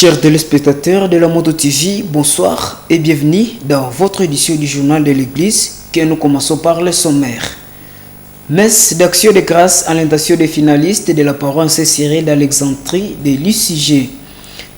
Chers téléspectateurs de la Moto TV, bonsoir et bienvenue dans votre édition du journal de l'église que nous commençons par le sommaire. Messe d'action de grâce à l'intention des finalistes de la paroisse Saint-Cyril d'Alexandrie de l'UCG.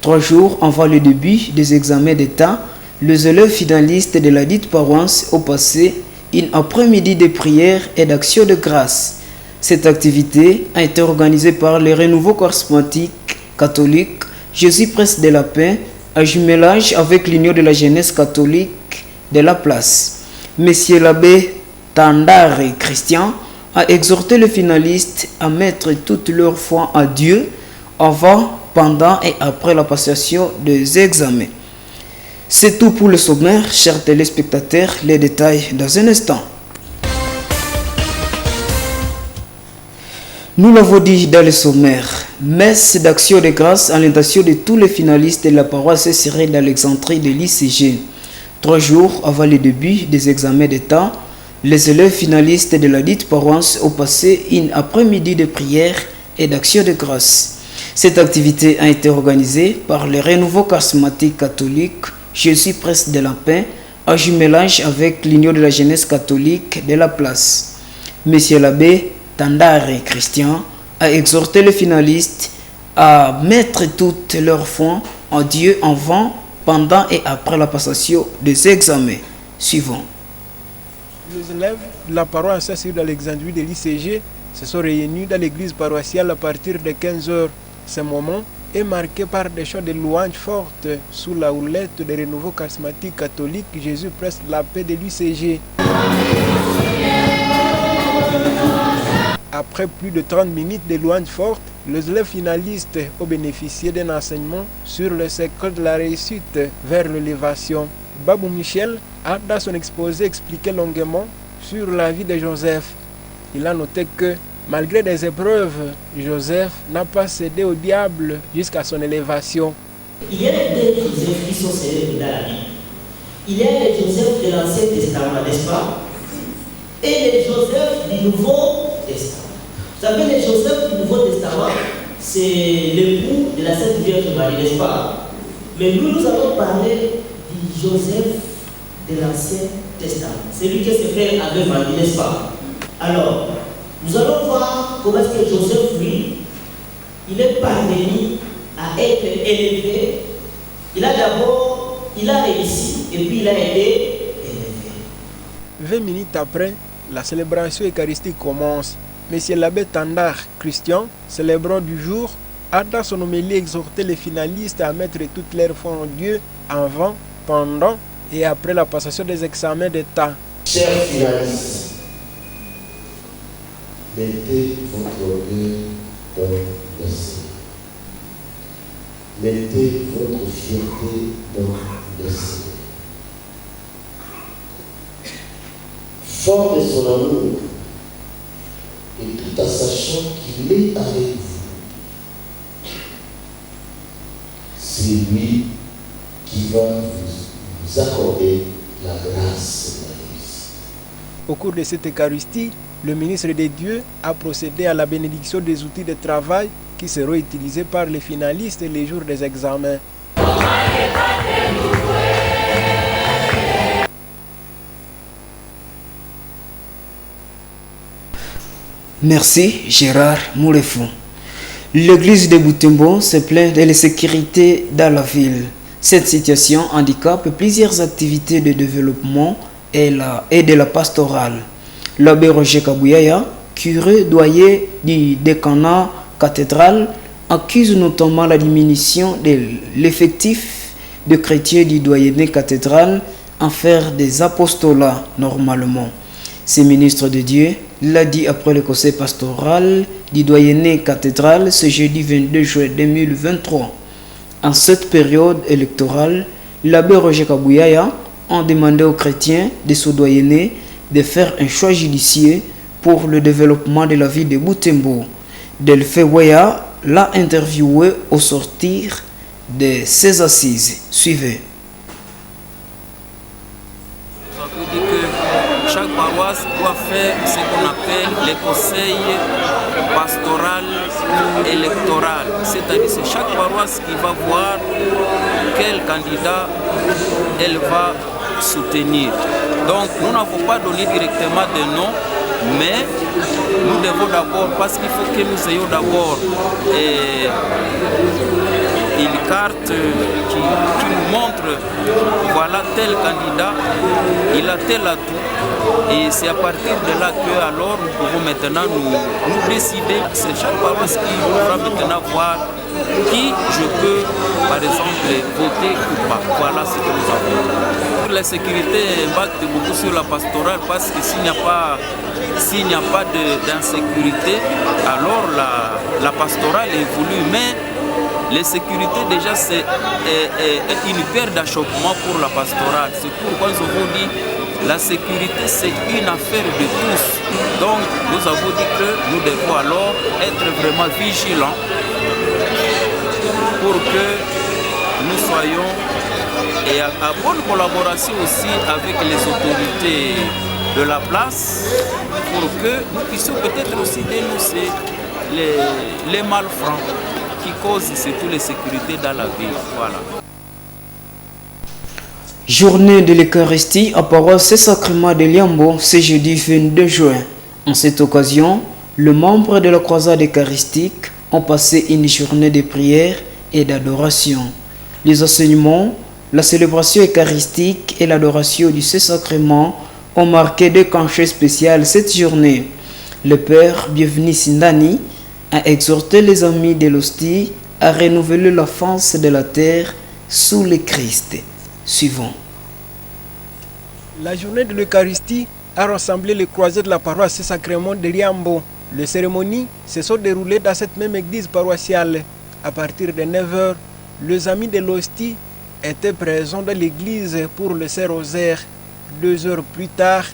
3 jours avant le début des examens d'État, les élèves finalistes de la dite paroisse ont passé une après-midi de prière et d'action de grâce. Cette activité a été organisée par le Renouveau charismatique catholique Jésus Prince de la Paix, à jumelage avec l'Union de la jeunesse catholique de la place. Monsieur l'abbé Tandare Christian a exhorté les finalistes à mettre toute leur foi en Dieu avant, pendant et après la passation des examens. C'est tout pour le sommaire, chers téléspectateurs, les détails dans un instant. Nous l'avons dit dans le sommaire, messe d'action de grâce à l'intention de tous les finalistes de la paroisse Saint-Cyril d'Alexandrie de l'ICG. 3 jours avant le début des examens d'État, les élèves finalistes de la dite paroisse ont passé une après-midi de prière et d'action de grâce. Cette activité a été organisée par le Renouveau charismatique catholique Jésus Prince de la Paix, en jumelage avec l'Union de la jeunesse catholique de la place. Monsieur l'abbé Tandare Christian a exhorté les finalistes à mettre toute leur foi en Dieu avant, pendant et après la passation des examens suivants. Les élèves de la paroisse Saint-Cyril d'Alexandrie de l'ICG se sont réunis dans l'église paroissiale à partir de 15h. Ce moment est marqué par des chants de louanges fortes sous la houlette des Renouveaux charismatiques catholiques Jésus Prince de la Paix de l'UCG. Après plus de 30 minutes de louanges fortes, les élèves finalistes ont bénéficié d'un enseignement sur le secret de la réussite vers l'élévation. Babou Michel a, dans son exposé, expliqué longuement sur la vie de Joseph. Il a noté que, malgré des épreuves, Joseph n'a pas cédé au diable jusqu'à son élévation. Il y a des Joseph qui sont célèbres dans la Bible. Il y a les Joseph de l'Ancien Testament, n'est-ce pas? Et les Joseph du Nouveau Testament. Vous savez, les Joseph du Nouveau Testament, c'est l'époux de la Sainte Vierge Marie, n'est-ce pas? Mais nous allons parler du Joseph de l'Ancien Testament. C'est lui que ses frères avaient vendu, n'est-ce pas? Alors, nous allons voir comment est-ce que Joseph, lui, il est parvenu à être élevé. Il a réussi et puis il a été élevé. 20 minutes après, la célébration eucharistique commence. Monsieur l'abbé Tandare Christian, célébrant du jour, a dans son homélie exhorté les finalistes à mettre toute leur foi en Dieu avant, pendant et après la passation des examens d'État. Chers finalistes, mettez votre orgueil dans le ciel. Mettez votre fierté dans le ciel. Fort de son amour, et tout en sachant qu'il est avec vous, c'est lui qui va vous accorder la grâce de la réussite. Au cours de cette Eucharistie, le ministre des Dieux a procédé à la bénédiction des outils de travail qui seront utilisés par les finalistes les jours des examens. Merci Gérard Moulefou. L'église de Butembo se plaint de l'insécurité dans la ville. Cette situation handicape plusieurs activités de développement et de la pastorale. L'abbé Roger Kabouyaya, curé doyen du décanat cathédral, accuse notamment la diminution de l'effectif de chrétiens du doyenné cathédral en faire des apostolats normalement. Ce ministre de Dieu l'a dit après le conseil pastoral du doyenné cathédral ce jeudi 22 juin 2023. En cette période électorale, l'abbé Roger Kabouyaya a demandé aux chrétiens de ce doyenné de faire un choix judicieux pour le développement de la ville de Butembo. Delphin Weya l'a interviewé au sortir de ses assises. Suivez. Chaque paroisse doit faire ce qu'on appelle les conseils pastorale électorale. C'est-à-dire c'est chaque paroisse qui va voir quel candidat elle va soutenir. Donc nous n'avons pas donné directement de nom, mais nous devons d'abord, parce qu'il faut que nous ayons d'abord une carte qui nous montre, voilà tel candidat, il a tel atout. Et c'est à partir de là que alors nous pouvons maintenant nous décider. C'est chaque paroisse qui pourra maintenant voir qui je peux, par exemple, voter ou pas. Voilà ce que nous avons. La sécurité impacte beaucoup sur la pastorale parce que s'il n'y a pas d'insécurité, alors la pastorale évolue. Mais les sécurités déjà c'est une paire d'achoppement pour la pastorale. C'est pourquoi nous avons dit la sécurité c'est une affaire de tous. Donc nous avons dit que nous devons alors être vraiment vigilants pour que nous soyons et à bonne collaboration aussi avec les autorités de la place pour que nous puissions peut-être aussi dénoncer les malfrats qui causent surtout les sécurités dans la ville. Voilà. Journée de l'Eucharistie à paroisse Saint-Sacrement de Liambo, ce jeudi 22 juin. En cette occasion, les membres de la croisade eucharistique ont passé une journée de prière et d'adoration. Les enseignements, la célébration eucharistique et l'adoration du Saint-Sacrement ont marqué deux canchets spéciales cette journée. Le Père Bienvenu Sindani a exhorté les amis de l'hostie à renouveler la face de la terre sous le Christ. Suivant. La journée de l'Eucharistie a rassemblé les croisés de la paroisse Saint-Sacrement de Liambo. Les cérémonies se sont déroulées dans cette même église paroissiale. À partir de 9h, les amis de l'hostie étaient présents dans l'église pour le Saint-Rosaire. 2 heures plus tard,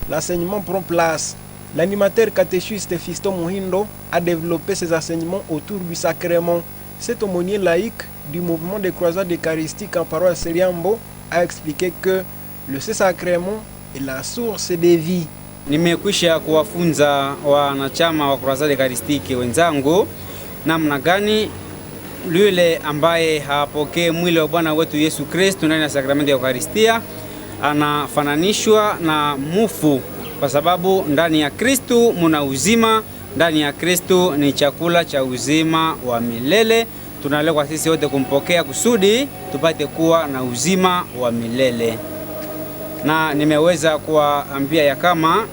l'enseignement prend place. L'animateur catéchiste Fisto Muhindo a développé ses enseignements autour du sacrement. Cet aumônier laïque du mouvement des croisades eucharistiques en paroisse Liambo a expliqué que le Saint-Sacrement est la source des vies. Nimekwisha kuwafunza wanachama wa croisade eucharistique wenzangu namna gani yule ambaye hapokee mwili wa Bwana wetu Yesu Kristo ndani ya sakramenti ya Eucharistia anafananishwa na mufu, kwa sababu ndani ya Kristo muna uzima, ndani ya Kristo ni chakula cha uzima wa milele. Tunalekwa sisi wote kumpokea kusudi tupate kuwa na uzima wa milele. Na nimeweza kuambia ya kama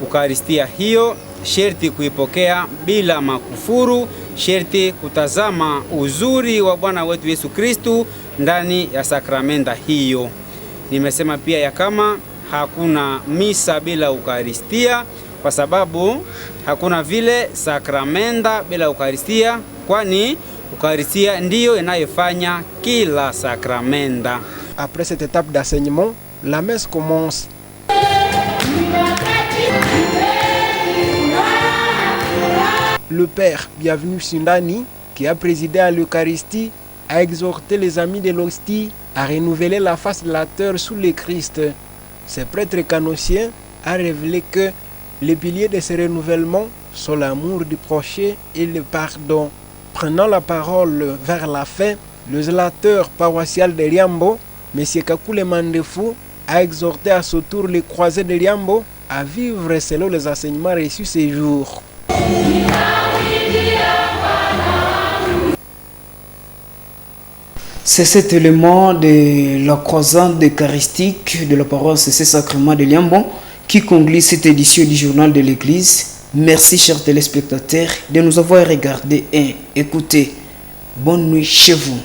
Eucharistia hiyo sherti kuipokea bila makufuru, sherti kutazama uzuri wa Bwana wetu Yesu Kristo ndani ya sakramenta hiyo. Nimesema pia ya kama hakuna misa bila Eucharistia, kwa sababu hakuna vile sakramenta bila Eucharistia, kwani Eucharistia ndiyo inayofanya kila sakramenta. Après cette étape d'enseignement, la messe commence. Le Père Bienvenu Sindani, qui a présidé à l'Eucharistie, a exhorté les amis de l'hostie à renouveler la face de la terre sous le Christ. Ce prêtre canossien a révélé que les piliers de ce renouvellement sont l'amour du prochain et le pardon. Prenant la parole vers la fin, le zélateur paroissial de Liambo, M. Kakule Mandefou, a exhorté à son tour les croisés de Liambo à vivre selon les enseignements reçus ces jours. C'est cet élément de la croisade eucharistique de la paroisse Saint-Sacrement de Liambo qui conclut cette édition du journal de l'Église. Merci chers téléspectateurs de nous avoir regardés et écoutés. Bonne nuit chez vous.